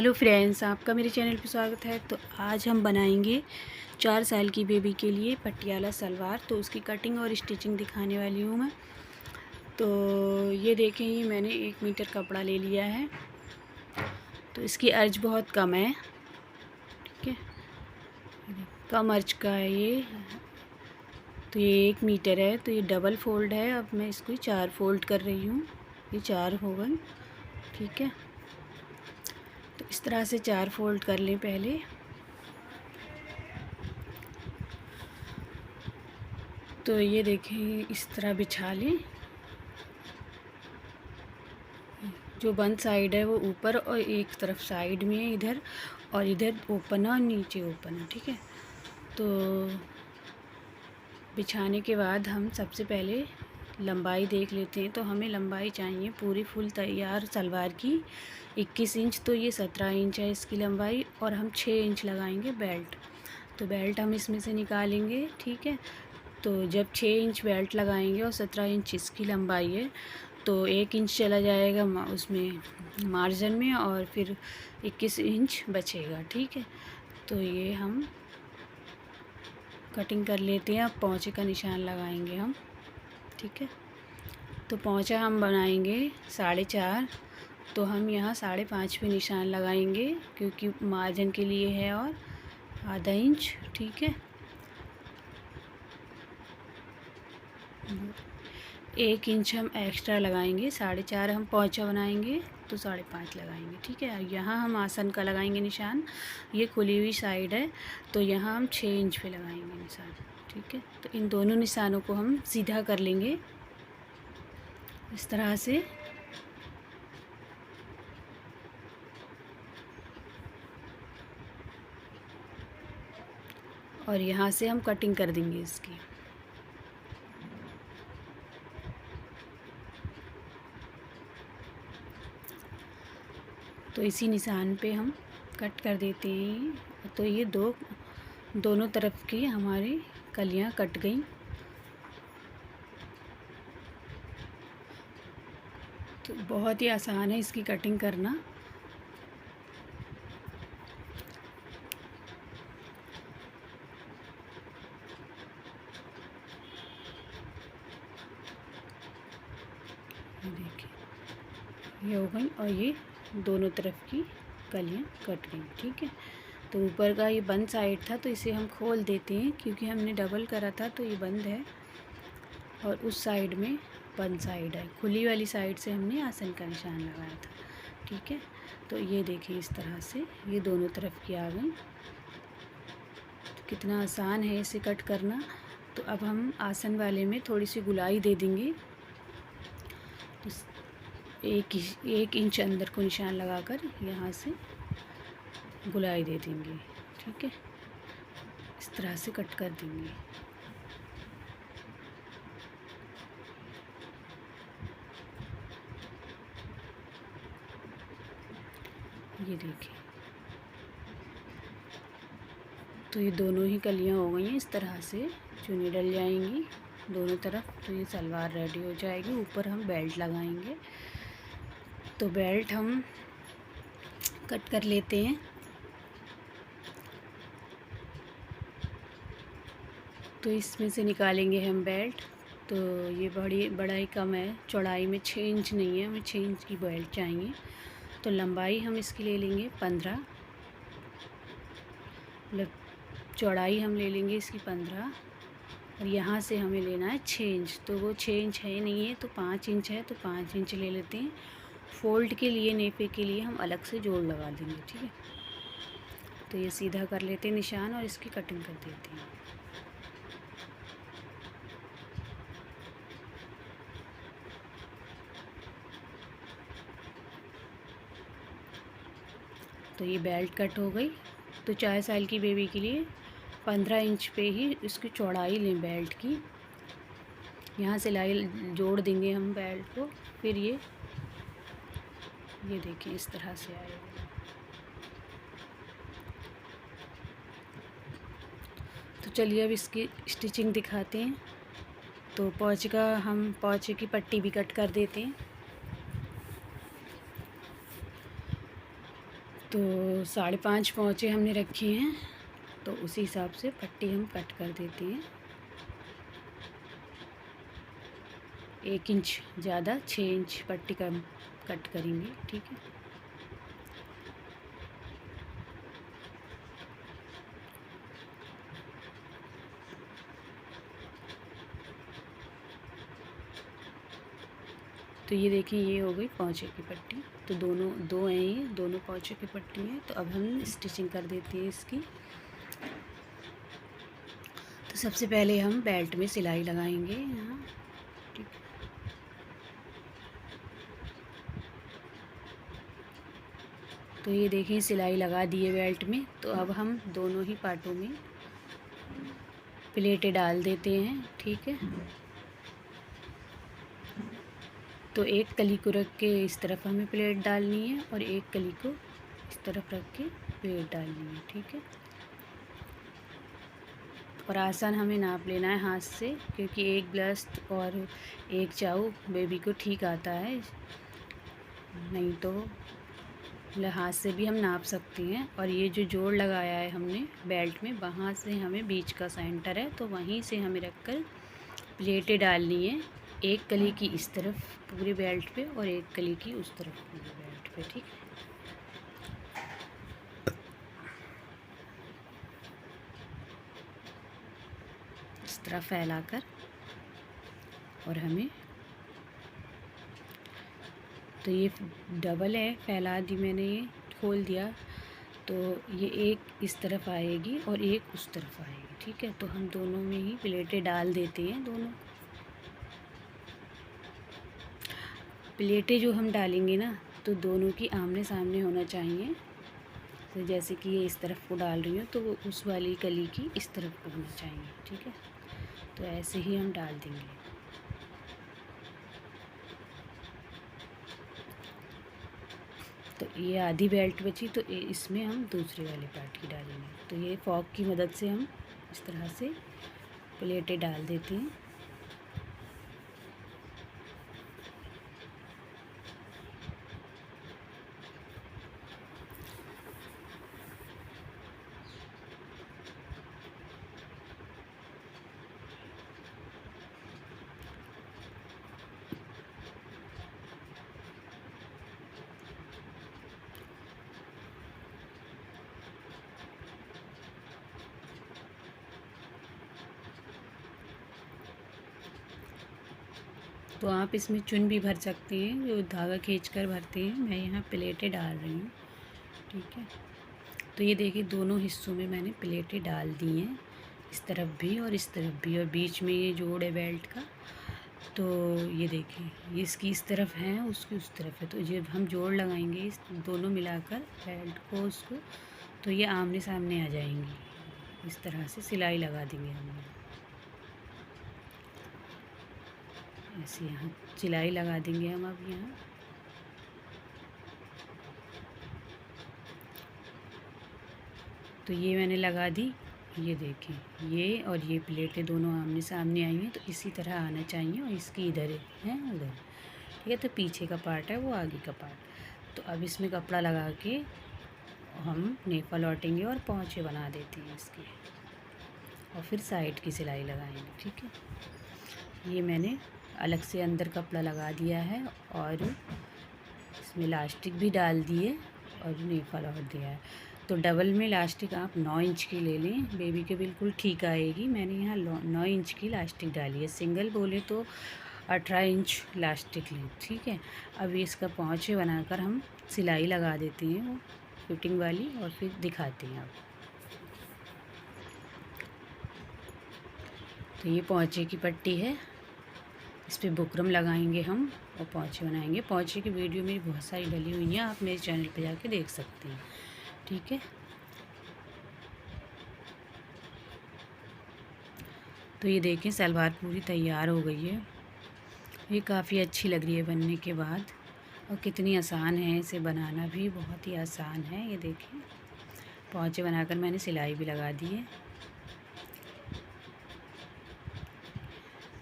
Hello friends, आपका मेरे channel पर स्वागत है। तो आज हम बनाएंगे 4 साल की बेबी के लिए पटियाला सलवार। तो उसकी कटिंग और स्टिचिंग दिखाने वाली हूँ मैं। तो ये देखें, ये मैंने 1 मीटर कपड़ा ले लिया है। तो इसकी अर्ज बहुत कम है, ठीक है, कम अर्ज का है ये। तो ये 1 मीटर है, तो ये डबल फोल्ड है। अब मैं इसको 4 फोल्ड कर रही हूँ। ये 4 हो गए, ठीक है। तो इस तरह से 4 फोल्ड कर लें पहले। तो ये देखें, इस तरह बिछा लें। जो बंद साइड है वो ऊपर और एक तरफ साइड में है, इधर और इधर ओपन है और नीचे ओपन है, ठीक है। तो बिछाने के बाद हम सबसे पहले लंबाई देख लेते हैं। तो हमें लंबाई चाहिए पूरी फुल तैयार सलवार की 21 इंच। तो ये 17 इंच है इसकी लंबाई, और हम 6 इंच लगाएंगे बेल्ट। तो बेल्ट हम इसमें से निकालेंगे, ठीक है। तो जब 6 इंच बेल्ट लगाएंगे और 17 इंच इसकी लंबाई है, तो 1 इंच चला जाएगा उसमें मार्जिन में, और फिर 21 इंच बचेगा, ठीक है। तो ये हम कटिंग कर लेते हैं। अब पोंचे का निशान लगाएंगे हम, ठीक है। तो पोंचा हम बनाएंगे 4.5। तो हम यहाँ 5.5 पे निशान लगाएंगे, क्योंकि मार्जिन के लिए है, और आधा इंच, ठीक है। 1 इंच हम एक्स्ट्रा लगाएंगे। 4.5 हम पोंचा बनाएंगे, तो 5.5 लगाएंगे, ठीक है। यहाँ हम आसन का लगाएंगे निशान। ये खुली हुई साइड है, तो यहाँ हम 6 इंच पे लगाएंगे निशान, ठीक है। तो इन दोनों निशानों को हम सीधा कर लेंगे इस तरह से। और यहाँ से हम कटिंग कर देंगे इसकी। तो इसी निशान पे हम कट कर देते हैं। तो ये दोनों तरफ की हमारी कलियाँ कट गई। तो बहुत ही आसान है इसकी कटिंग करना। ये देखिए, ये हो गई, और ये दोनों तरफ की कलियाँ कट गई, ठीक है। तो ऊपर का ये बंद साइड था, तो इसे हम खोल देते हैं, क्योंकि हमने डबल करा था तो ये बंद है, और उस साइड में बंद साइड है। खुली वाली साइड से हमने आसन का निशान लगाया था, ठीक है। तो ये देखिए, इस तरह से ये दोनों तरफ की आ गई। तो कितना आसान है इसे कट करना। तो अब हम आसन वाले में थोड़ी सी गुलाई दे देंगे। तो 1 इंच अंदर को निशान लगाकर यहाँ से गुलाई दे देंगे, ठीक है। इस तरह से कट कर देंगे। ये देखिए, तो ये दोनों ही कलियाँ हो गई हैं। इस तरह से चुन्नी डल जाएंगी दोनों तरफ। तो ये सलवार रेडी हो जाएगी। ऊपर हम बेल्ट लगाएंगे। तो बेल्ट हम कट कर लेते हैं। तो इसमें से निकालेंगे हम बेल्ट। तो ये बड़ा ही कम है, चौड़ाई में 6 इंच नहीं है, हमें 6 इंच की बेल्ट चाहिए। तो लंबाई हम इसकी ले लेंगे 15, मतलब चौड़ाई हम ले लेंगे इसकी 15, और यहाँ से हमें लेना है 6 इंच। तो वो 6 इंच है नहीं है, तो 5 इंच है, तो 5 इंच ले लेते हैं। फ़ोल्ड के लिए, नेफे के लिए हम अलग से जोड़ लगा देंगे, ठीक है। तो ये सीधा कर लेते हैं निशान, और इसकी कटिंग कर देते हैं। तो ये बेल्ट कट हो गई। तो 4 साल की बेबी के लिए 15 इंच पे ही इसकी चौड़ाई लें बेल्ट की। यहाँ सिलाई जोड़ देंगे हम बेल्ट को। फिर ये देखिए, इस तरह से आएगा। तो चलिए अब इसकी स्टिचिंग दिखाते हैं। तो पोंचे की पट्टी भी कट कर देते हैं। तो 5.5 पहुँचे हमने रखे हैं, तो उसी हिसाब से पट्टी हम कट कर देते हैं। 1 इंच ज़्यादा 6 इंच पट्टी का कट करेंगे, ठीक है। तो ये देखिए ये हो गई पौंचे की पट्टी। तो दोनों दो हैं, ये दोनों पौंचे की पट्टी है। तो अब हम स्टिचिंग कर देते हैं इसकी। तो सबसे पहले हम बेल्ट में सिलाई लगाएंगे यहाँ, ठीक। तो ये देखिए सिलाई लगा दी है बेल्ट में। तो अब हम दोनों ही पार्टों में प्लेटें डाल देते हैं, ठीक है। तो एक कली को रख के इस तरफ हमें प्लेट डालनी है और एक कली को इस तरफ रख के प्लेट डालनी है, ठीक है। और आसान हमें नाप लेना है हाथ से, क्योंकि एक ब्लास्ट और एक चाऊ बेबी को ठीक आता है, नहीं तो मतलब हाथ से भी हम नाप सकते हैं। और ये जो जोड़ लगाया है हमने बेल्ट में, वहाँ से हमें बीच का सेंटर है, तो वहीं से हमें रखकर प्लेटें डालनी है। एक कली की इस तरफ पूरे बेल्ट पे और एक कली की उस तरफ पूरे बेल्ट पे, ठीक है। इस तरह फैलाकर और हमें, तो ये डबल है, फैला दी मैंने, ये खोल दिया। तो ये एक इस तरफ आएगी और एक उस तरफ आएगी, ठीक है। तो हम दोनों में ही प्लेटें डाल देते हैं। दोनों प्लेटें जो हम डालेंगे ना, तो दोनों की आमने सामने होना चाहिए। तो जैसे कि ये इस तरफ को डाल रही हूँ, तो वो उस वाली कली की इस तरफ को होना चाहिए, ठीक है। तो ऐसे ही हम डाल देंगे। तो ये आधी बेल्ट बची, तो इसमें हम दूसरे वाले पार्ट की डालेंगे। तो ये फॉक की मदद से हम इस तरह से प्लेटें डाल देते हैं। तो आप इसमें चुन भी भर सकते हैं, जो धागा खींचकर भरते हैं। मैं यहाँ प्लेटें डाल रही हूँ, ठीक है। तो ये देखिए दोनों हिस्सों में मैंने प्लेटें डाल दी हैं, इस तरफ भी और इस तरफ भी, और बीच में ये जोड़ है बेल्ट का। तो ये देखिए ये इसकी इस तरफ है, उसकी उस तरफ है। तो जब हम जोड़ लगाएंगे इस दोनों मिलाकर बेल्ट को, उसको, तो ये आमने सामने आ जाएंगी। इस तरह से सिलाई लगा देंगे हम, ऐसे यहाँ सिलाई लगा देंगे हम अब यहाँ। तो ये मैंने लगा दी। ये देखें ये और ये प्लेटें दोनों आमने सामने आई हैं, तो इसी तरह आना चाहिए। और इसकी इधर है उधर, ठीक है। तो पीछे का पार्ट है वो आगे का पार्ट। तो अब इसमें कपड़ा लगा के हम नेफा लौटेंगे और पौंचे बना देते हैं इसके, और फिर साइड की सिलाई लगाएंगे, ठीक है। ये मैंने अलग से अंदर कपड़ा लगा दिया है और इसमें इलास्टिक भी डाल दिए और नेफा लौट दिया है। तो डबल में इलास्टिक आप 9 इंच की ले लें, बेबी के बिल्कुल ठीक आएगी। मैंने यहाँ 9 इंच की इलास्टिक डाली है। सिंगल बोले तो 18 इंच इलास्टिक लें, ठीक है। अब इसका पौंचे बनाकर हम सिलाई लगा देते हैं, वो फिटिंग वाली, और फिर दिखाते हैं आप। तो ये पौंचे की पट्टी है, इस पर बुकरम लगाएंगे हम और पौंचे बनाएंगे। पौंचे की वीडियो मेरी बहुत सारी डली हुई हैं, आप मेरे चैनल पे जाके देख सकते हैं, ठीक है। तो ये देखें सलवार पूरी तैयार हो गई है। ये काफ़ी अच्छी लग रही है बनने के बाद, और कितनी आसान है, इसे बनाना भी बहुत ही आसान है। ये देखें पौंचे बनाकर मैंने सिलाई भी लगा दी है।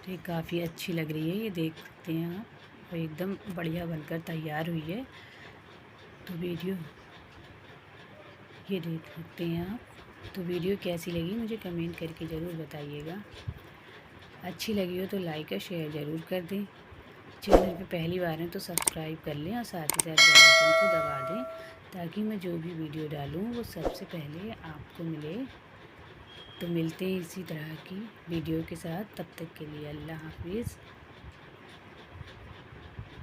तो ये काफ़ी अच्छी लग रही है, ये देख सकते हैं आप, और एकदम बढ़िया बनकर तैयार हुई है। तो वीडियो ये देख सकते हैं आप। तो वीडियो कैसी लगी मुझे कमेंट करके ज़रूर बताइएगा। अच्छी लगी हो तो लाइक और शेयर ज़रूर कर दें। चैनल पे पहली बार हैं तो सब्सक्राइब कर लें और साथ ही साथ बेल आइकन को दबा दें, ताकि मैं जो भी वीडियो डालूँ वो सबसे पहले आपको मिले। तो मिलते हैं इसी तरह की वीडियो के साथ, तब तक के लिए अल्लाह हाफिज़।